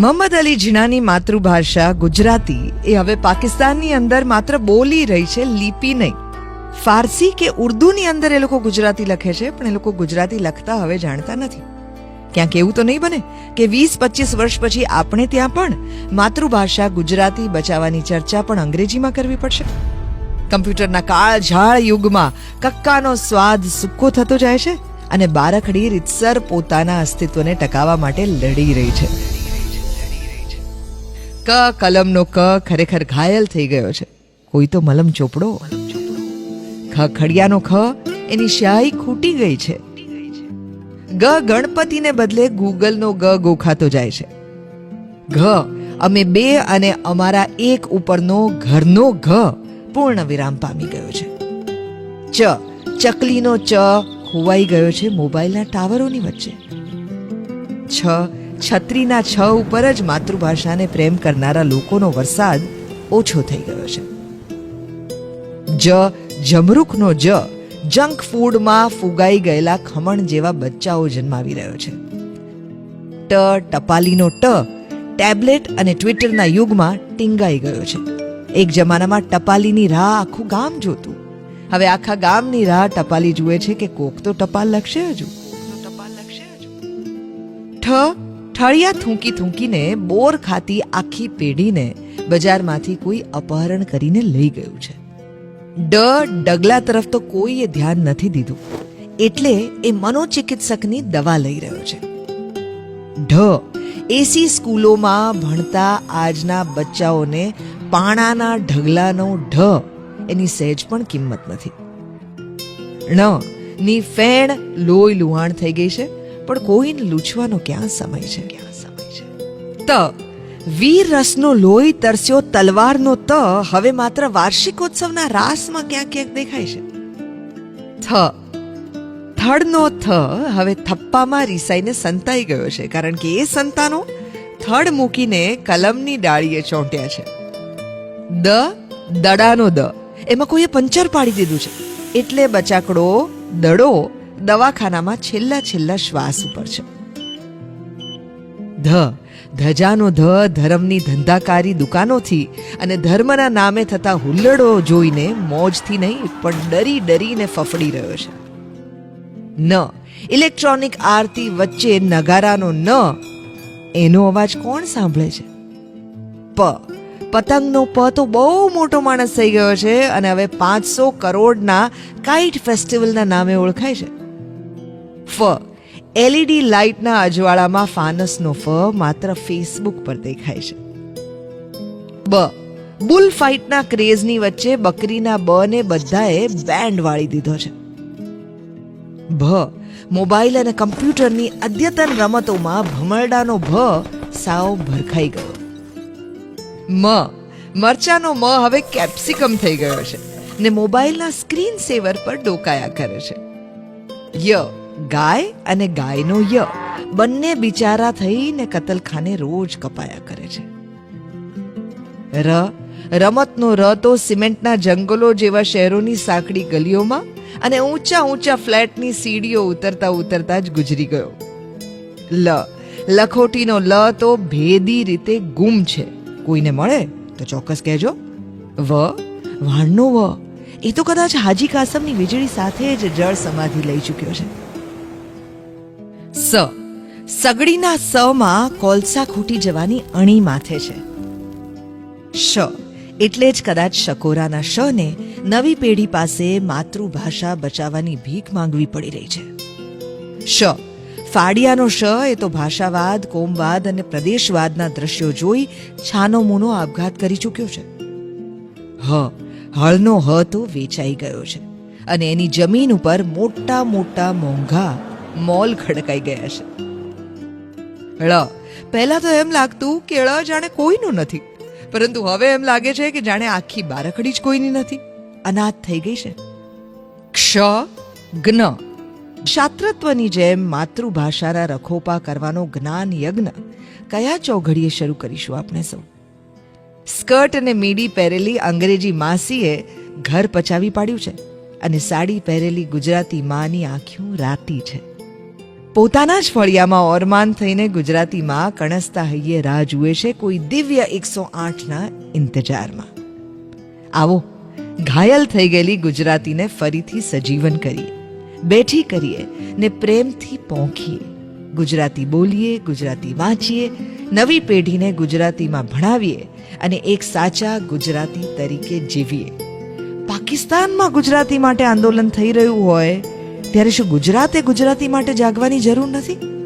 મોહમ્મદ અલી જીનાની માતૃભાષા ગુજરાતી એ હવે પાકિસ્તાનની અંદર માત્ર બોલી રહી છે, લિપિ નહીં. ફારસી કે ઉર્દુની અંદર એ લોકો ગુજરાતી લખે છે, પણ એ લોકો ગુજરાતી લખતા હવે જાણતા નથી. ક્યાંક એવું તો નહીં બને કે 20-25 વર્ષ પછી આપણે ત્યાં પણ માતૃભાષા ગુજરાતી બચાવવાની ચર્ચા પણ અંગ્રેજીમાં કરવી પડશે? કમ્પ્યુટરના કાળઝાળ યુગમાં કક્કાનો સ્વાદ સૂકો થતો જાય છે અને બારખડી રીતસર પોતાના અસ્તિત્વને ટકાવવા માટે લડી રહી છે. ક કલમનો ક ખરેખર ઘાયલ થઈ ગયો છે, કોઈ તો મલમ ચોપડો. ખ ખડિયાનો ખ એની શાહી ખૂટી ગઈ છે. ગ ગણપતિને બદલે ગૂગલનો ગ ગોખાતો જાય છે. ઘ અમે બે અને અમારા એક ઉપરનો ઘરનો ઘ પૂર્ણ વિરામ પામી ગયો છે. ચ ચકલીનો ચ ખોવાઈ ગયો છે મોબાઈલના ટાવરોની વચ્ચે. છ છત્રીના છ ઉપર જ માતૃભાષાને પ્રેમ કરનારા લોકોનો વરસાદ ઓછો થઈ ગયો છે. જ જમરૂખનો જ જંક ફૂડમાં ફુગાઈ ગયેલા ખમણ જેવા બચ્ચાઓ જન્માવી રહ્યો છે. ટ ટપાલીનો ટ ટેબ્લેટ અને ટ્વિટરના યુગમાં ટીંગાઈ ગયો છે. એક જમાનામાં ટપાલીની રાહ આખું ગામ જોતું, હવે આખા ગામની રાહ ટપાલી જુએ છે કે કોક તો ટપાલ લખશે હજુ. ઠ ઠળિયા થૂંકી થૂંકીને બોર ખાતી આખી પેઢીને બજારમાંથી કોઈ અપહરણ કરીને લઈ ગયું છે. ડ ડગલા તરફ તો કોઈએ ધ્યાન નથી દીધું, એટલે એ મનોચિકિત્સકની દવા લઈ રહ્યો છે. ઢ એસી સ્કૂલોમાં ભણતા આજના બચ્ચાઓને પાણાના ઢગલાનો ઢ એની સહેજ પણ કિંમત નથી. ણ ની ફેણ લોહી લુહાણ થઈ ગઈ છે, પણ કોઈને લૂછવાનો ક્યાં સમય છે. ત વીર રસનો લોહી તરસ્યો તલવારનો ત હવે માત્ર વાર્ષિકોત્સવના રાસમાં ક્યાંક ક્યાંક દેખાય છે. થડનો થ હવે થપ્પામાં રીસાઈને સંતાઈ ગયો છે, કારણ કે એ સંતાનો થડ મૂકીને કલમની ડાળીએ ચોંટ્યા છે. દડાનો દ એમાં કોઈએ પંચર પાડી દીધું છે, એટલે બચાકડો દડો દવાખાનામાં છેલ્લા શ્વાસ ઉપર છે. ધજાનો ધ ધર્મની ધંધાકારી દુકાનોથી અને ધર્મના નામે થતા હુલ્લડો જોઈને મોજથી નહીં પણ ડરી ડરીને ફફડી રહ્યો છે. ન ઇલેક્ટ્રોનિક આરતી વચ્ચે નગારાનો ન એનો અવાજ કોણ સાંભળે છે. પતંગનો પ તો બહુ મોટો માણસ થઈ ગયો છે અને હવે 500 કરોડના કાઇટ ફેસ્ટિવલના નામે ઓળખાય છે. એલઈડી લાઇટના અજવાળામાં ફાનસનો ફ માત્ર ફેસબુક પર દેખાય છે. બુલ ફાઇટના ક્રેઝની વચ્ચે બકરીના બ ને બધાએ બેન્ડ વાળી દીધો છે. મોબાઈલ અને કમ્પ્યુટરની અદ્યતન રમતોમાં ભમરડાનો ભ સાવ ભરખાઈ ગયો. મરચાનો મ હવે કેપ્સિકમ થઈ ગયો છે ને મોબાઈલના સ્ક્રીન સેવર પર ડોકાયા કરે છે. ગાય અને ગાયનો ય બંને બિચારા થઈને કતલખાને રોજ કપાયા કરે છે. રમતનો ર તો સિમેન્ટના જંગલો જેવા શહેરોની સાંકડી ગલીઓમાં અને ઊંચા ફ્લેટની સીડીઓ ઉતરતા જ ગુજરી ગયો. લખોટીનો લ તો ભેદી રીતે ગુમ છે, કોઈને મળે તો ચોક્કસ કહેજો. વાણનો વ એ તો કદાચ હાજી કાસમની વીજળી સાથે જ જળ સમાધિ લઈ ચૂક્યો છે. સગડીના સ માં કોલસા ખૂટી જવાની અણી માથે છે. એટલે જ કદાચ શકોરાના શ ને નવી પેઢી પાસે માતૃભાષા બચાવવાની ભીખ માંગવી પડી રહી છે. ફાડિયાનો શ એ તો ભાષાવાદ, કોમવાદ અને પ્રદેશવાદના દ્રશ્યો જોઈ છાનો મૂનો આપઘાત કરી ચૂક્યો છે. હળનો હ તો વેચાઈ ગયો છે અને એની જમીન ઉપર મોટા મોંઘા મોલ ખડકાઈ ગયા છે. પહેલા તો એમ લાગતું કે જાણે કોઈનું નથી, પરંતુ હવે એમ લાગે છે કે જાણે આખી બારખડી જ કોઈની નથી, અનાથ થઈ ગઈ છે. જ્ઞ શાસ્ત્રત્વની જેમ માતૃભાષાના રખોપા કરવાનો જ્ઞાન યજ્ઞ કયા ચોઘડીએ શરૂ કરીશું આપણે સૌ? સ્કર્ટ અને મીડી પહેરેલી અંગ્રેજી માસીએ ઘર પચાવી પાડ્યું છે અને સાડી પહેરેલી ગુજરાતી માની આંખ્યું રાતી છે. પોતાના જ ફળિયામાં ઓરમાન થઈને ગુજરાતીમાં કણસતા હૈયે રાહ જુએ છે કોઈ દિવ્ય 108ના ઇંતજારમાં. આવો ઘાયલ થઈ ગયેલી ગુજરાતીને ફરીથી સજીવન કરીએ, બેઠી કરીએ ને પ્રેમથી પોંખીએ. ગુજરાતી બોલીએ, ગુજરાતી વાંચીએ, નવી પેઢીને ગુજરાતીમાં ભણાવીએ અને એક સાચા ગુજરાતી તરીકે જીવીએ. પાકિસ્તાનમાં ગુજરાતી માટે આંદોલન થઈ રહ્યું હોય ત્યારે શું ગુજરાતે ગુજરાતી માટે જાગવાની જરૂર નથી?